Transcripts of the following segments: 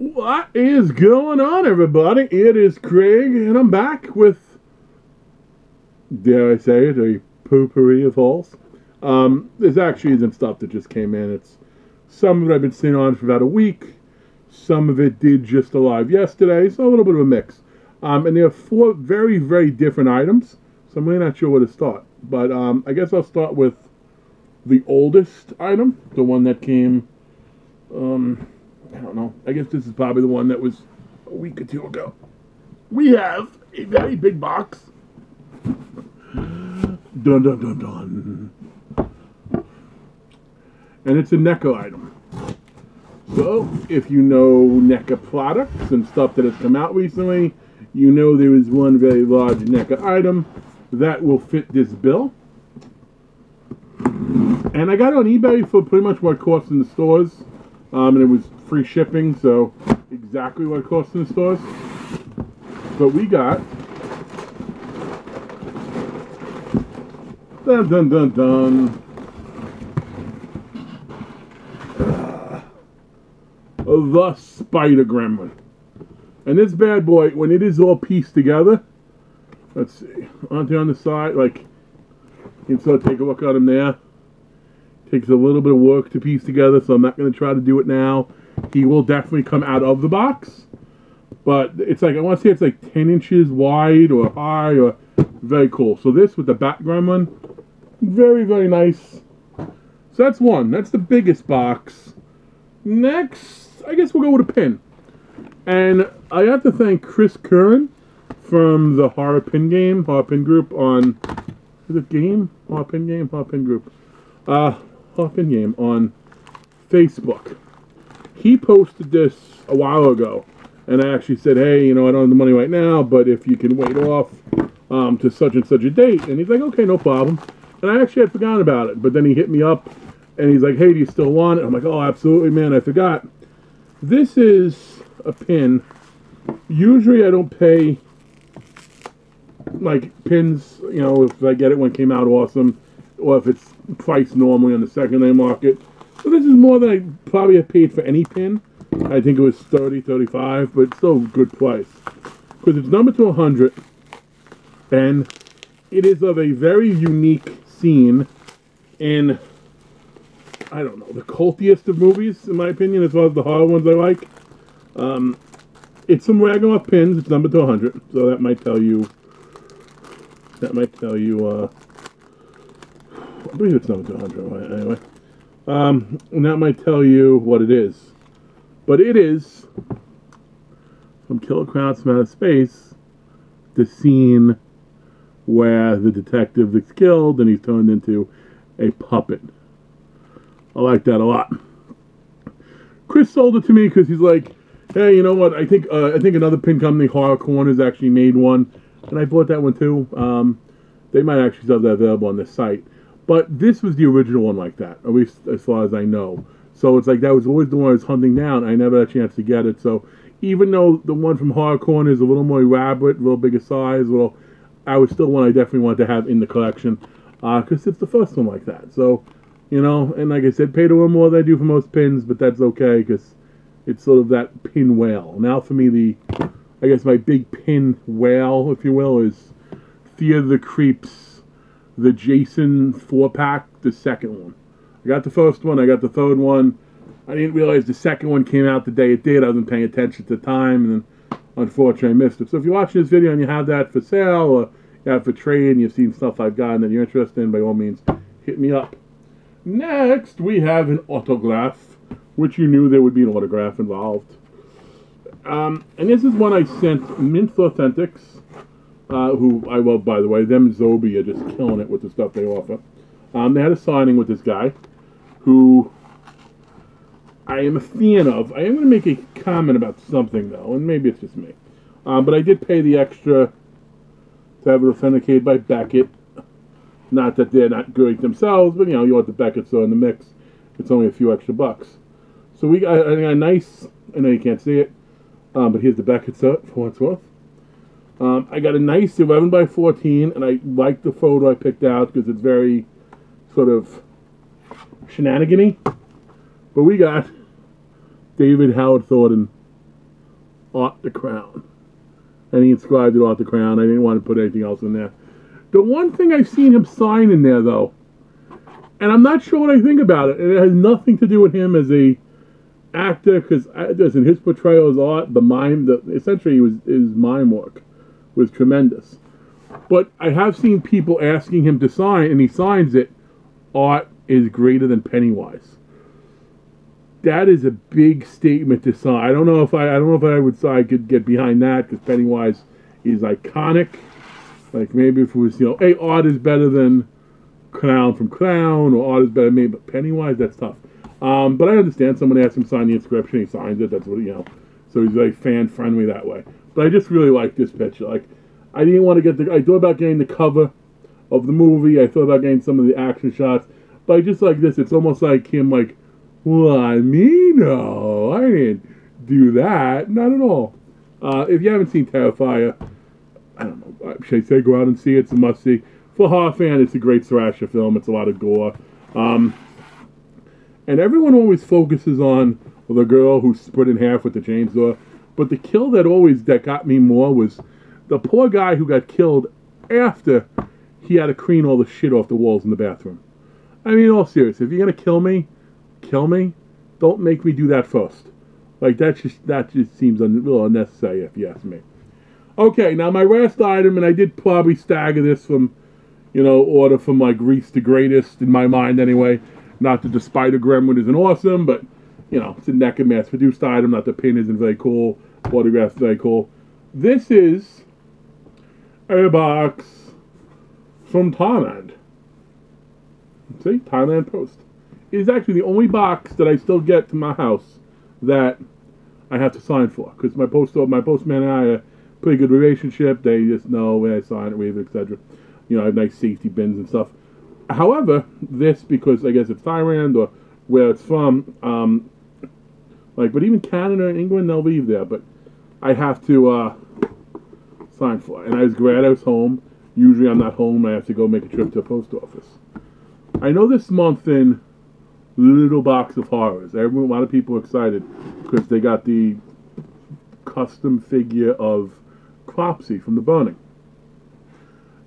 What is going on, everybody? It is Craig, and I'm back with, dare I say it, a potpourri of hauls. There's actually some stuff that just came in. It's some of it I've been sitting on for about a week. Some of it did just arrive yesterday, so a little bit of a mix. And there are four very, very different items, so I'm really not sure where to start. But I guess I'll start with the oldest item, the one that came. I don't know. I guess this is probably the one that was a week or two ago. We have a very big box. Dun dun dun dun. And it's a Neca item. So, if you know Neca products and stuff that has come out recently, you know there is one very large Neca item that will fit this bill. And I got it on eBay for pretty much what it costs in the stores. And it was free shipping, so exactly what it costs in the stores. But we got dun dun dun dun the Spider Gremlin. And this bad boy, when it is all pieced together, let's see, on the side, like you can sort of take a look at him there. Takes a little bit of work to piece together, so I'm not going to try to do it now. He will definitely come out of the box, but it's like, I want to say it's like 10 inches wide or high, or very cool. So this with the Bat Gremlin, very, very nice. So that's one. That's the biggest box. Next, I guess we'll go with a pin. And I have to thank Chris Curran from the Horror Pin Group on, is it Game? Horror Pin Group. Pin Game on Facebook. He posted this a while ago, and I actually said, hey, you know, I don't have the money right now, but if you can wait off to such and such a date. And he's like, okay, no problem. And I actually had forgotten about it, but then he hit me up, and he's like, hey, do you still want it? I'm like, oh, absolutely, man, I forgot. This is a pin. Usually I don't pay, like, pins, you know, if I get it when it came out, awesome, or if it's priced normally on the secondary market. So this is more than I probably have paid for any pin. I think it was $30, $35, but still a good price. Because it's numbered to 100, and it is of a very unique scene in, I don't know, the cultiest of movies, in my opinion, as well as the horror ones I like. It's some Ragnarok pins. It's numbered to 100, so that might tell you, I believe it's numbered to 100 anyway. And that might tell you what it is. But it is, from Killer Clowns from Outer Space, the scene where the detective is killed and he's turned into a puppet. I like that a lot. Chris sold it to me because he's like, hey, you know what? I think another pin company, Horror Corners, actually made one, and I bought that one too. They might actually have that available on this site. But this was the original one like that, at least as far as I know. So it's like that was always the one I was hunting down. I never had a chance to get it. So even though the one from Horror Corner is a little more elaborate, a little bigger size, I was still one I definitely wanted to have in the collection because it's the first one like that. So, you know, and like I said, paid a little more than I do for most pins, but that's okay because it's sort of that pin whale. Now for me, I guess my big pin whale, if you will, is Fear of the Creeps. The Jason 4-pack, the second one. I got the first one, I got the third one. I didn't realize the second one came out the day it did. I wasn't paying attention at the time, and then unfortunately I missed it. So if you're watching this video and you have that for sale, or you have for trade, and you've seen stuff I've gotten that you're interested in, by all means, hit me up. Next, we have an autograph, which you knew there would be an autograph involved. And this is one I sent Mint Authentics, who I love, by the way. Them and Zobi are just killing it with the stuff they offer. They had a signing with this guy, who I am a fan of. I am going to make a comment about something, though, and maybe it's just me. But I did pay the extra to have it authenticated by Beckett. Not that they're not great themselves, but, you know, you want the Beckett, so in the mix, it's only a few extra bucks. So we got a nice, I know you can't see it, but here's the Beckett set for what it's worth. I got a nice 11 by 14, and I like the photo I picked out because it's very sort of shenanigan-y. But we got David Howard Thornton Art the Crown. And he inscribed it Art the Crown. I didn't want to put anything else in there. The one thing I've seen him sign in there, though, and I'm not sure what I think about it, and it has nothing to do with him as a actor, because listen, his portrayal as art, the mime, essentially his mime work was tremendous. But I have seen people asking him to sign, and he signs it, art is greater than Pennywise. That is a big statement to sign. I don't know if I would say I could get behind that, because Pennywise is iconic. Like maybe if it was, hey, art is better than Clown from Clown, or art is better than me, but Pennywise, that's tough. But I understand someone asked him to sign the inscription, he signs it, that's what, so he's very fan-friendly that way. But I just really like this picture. Like, I didn't want to I thought about getting the cover of the movie, I thought about getting some of the action shots, but I just like this, it's almost like him well, no, I didn't do that, not at all. If you haven't seen Terrifier, I don't know, should I say go out and see it, it's a must-see. For a horror fan, it's a great slasher film, it's a lot of gore. And everyone always focuses on the girl who's split in half with the chainsaw. But the kill that got me more was the poor guy who got killed after he had to clean all the shit off the walls in the bathroom. I mean, all serious, if you're going to kill me. Don't make me do that first. Like, that just seems a little unnecessary, if you ask me. Okay, now my last item, and I did probably stagger this from, order from least to greatest, in my mind anyway. Not that the Spider Gremlin isn't awesome, but, it's a Neca mass-produced item. Not the pin isn't very cool. Autograph's very cool. This is a box from Thailand. See? Thailand Post. It is actually the only box that I still get to my house that I have to sign for. Because my postman and I have a pretty good relationship. They just know when I sign it, waive it, etc. I have nice safety bins and stuff. However, this, because I guess it's Thailand or where it's from, but even Canada and England, they'll leave there, but I have to sign for it. And I was glad I was home. Usually I'm not home, I have to go make a trip to the post office. I know this month in Little Box of Horrors, a lot of people are excited because they got the custom figure of Cropsy from The Burning.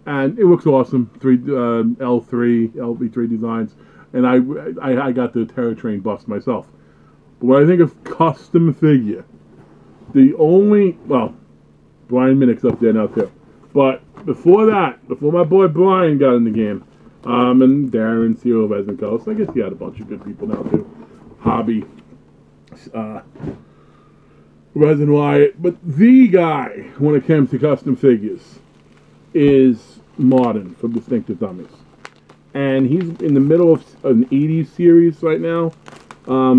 And it looks awesome. LV3 designs, and I got the Terror Train bust myself. But when I think of custom figure, Brian Minnick's up there now too. But before my boy Brian got in the game, and Darren Cyril Vesenko, so I guess he had a bunch of good people now too. Hobby, Resin Wyatt, but the guy when it comes to custom figures is Martin from Distinctive Dummies. And he's in the middle of an 80s series right now.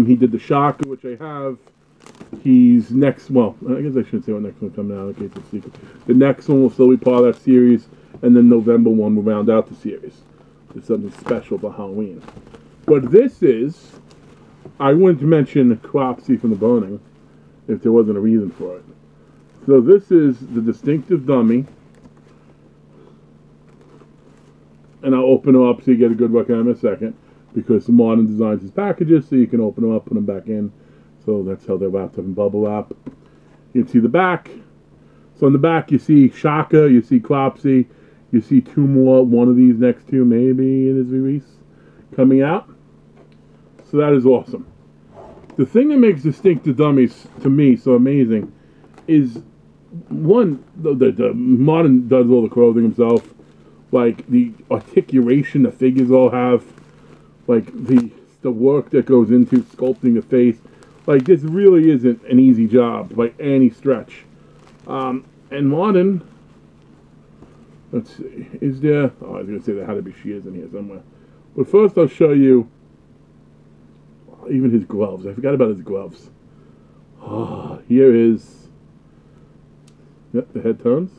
He did the Shocker, which I have. He's next, I guess I shouldn't say what next one's coming out in case it's a secret. The next one will still be part of that series, and then November 1 will round out the series. It's something special for Halloween. But this is, I wouldn't mention Cropsy from The Burning if there wasn't a reason for it. So this is the Distinctive Dummy. And I'll open them up so you get a good look at them in a second, because Martin designs his packages so you can open them up, put them back in. So that's how they're wrapped up in bubble wrap. You can see the back. So in the back you see Shaka, you see Cropsy, you see two more, one of these next two maybe in his release coming out. So that is awesome. The thing that makes Distinctive Dummies to me so amazing is, one, the Martin does all the clothing himself. Like, the articulation the figures all have, like, the work that goes into sculpting the face. Like, this really isn't an easy job by any stretch. And Martin, let's see, is there, I was going to say there had to be shears in here somewhere. But first I'll show you even his gloves. I forgot about his gloves. Here is, yep, the head turns.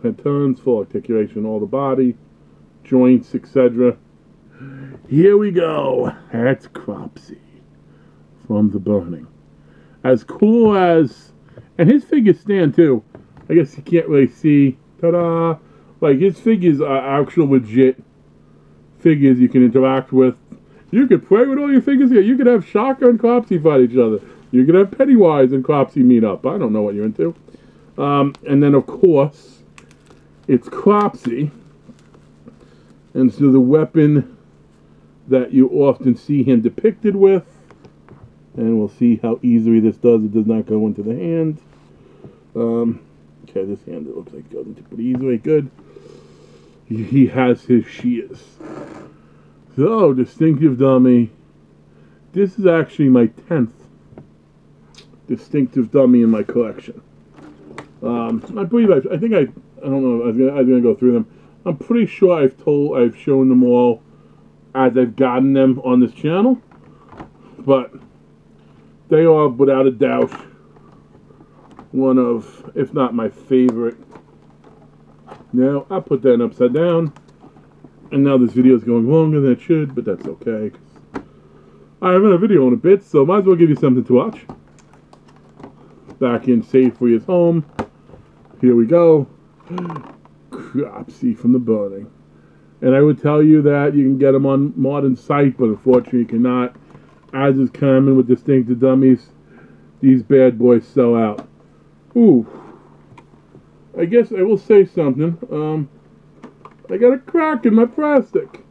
Head turns, full articulation, all the body, joints, etc. Here we go. That's Cropsy from The Burning. As cool as, and his figures stand too. I guess you can't really see. Ta-da! Like, his figures are actual legit figures you can interact with. You could play with all your figures here. You could have Shaka and Cropsy fight each other. You're going to have Pennywise and Cropsy meet up. I don't know what you're into. And then, of course, it's Cropsy. And so the weapon that you often see him depicted with. And we'll see how easily this does. It does not go into the hand. Okay, this hand, it looks like it goes into pretty easily. Good. He has his shears. So, distinctive dummy. This is actually my 10th distinctive dummy in my collection. I believe I don't know. I was gonna go through them. I'm pretty sure I've shown them all as I've gotten them on this channel, but they are without a doubt one of, if not my favorite. Now I'll put that upside down, and now this video is going longer than it should, but that's okay. I haven't had a video in a bit, so might as well give you something to watch. Back in Safe for his home. Here we go. Cropsy from the burning. And I would tell you that you can get them on modern site, but unfortunately you cannot. As is common with distinctive dummies, these bad boys sell out. Ooh. I guess I will say something. I got a crack in my plastic.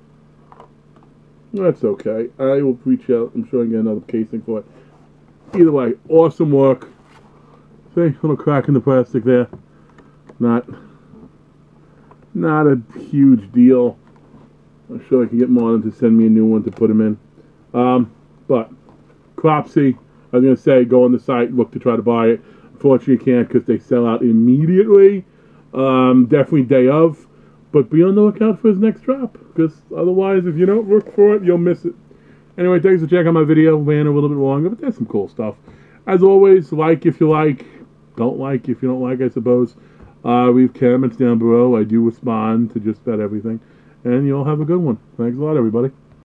That's okay. I will reach out. I'm sure I can get another casing for it. Either way, awesome work. See, little crack in the plastic there. Not a huge deal. I'm sure I can get Marlon to send me a new one to put him in. But Cropsy, I was going to say, go on the site, look to try to buy it. Unfortunately, you can't because they sell out immediately. Definitely day of. But be on the lookout for his next drop, because otherwise, if you don't look for it, you'll miss it. Anyway, thanks for checking out my video. Ran a little bit longer, but there's some cool stuff. As always, like if you like. Don't like if you don't like, I suppose. Leave comments down below. I do respond to just about everything. And you all have a good one. Thanks a lot, everybody.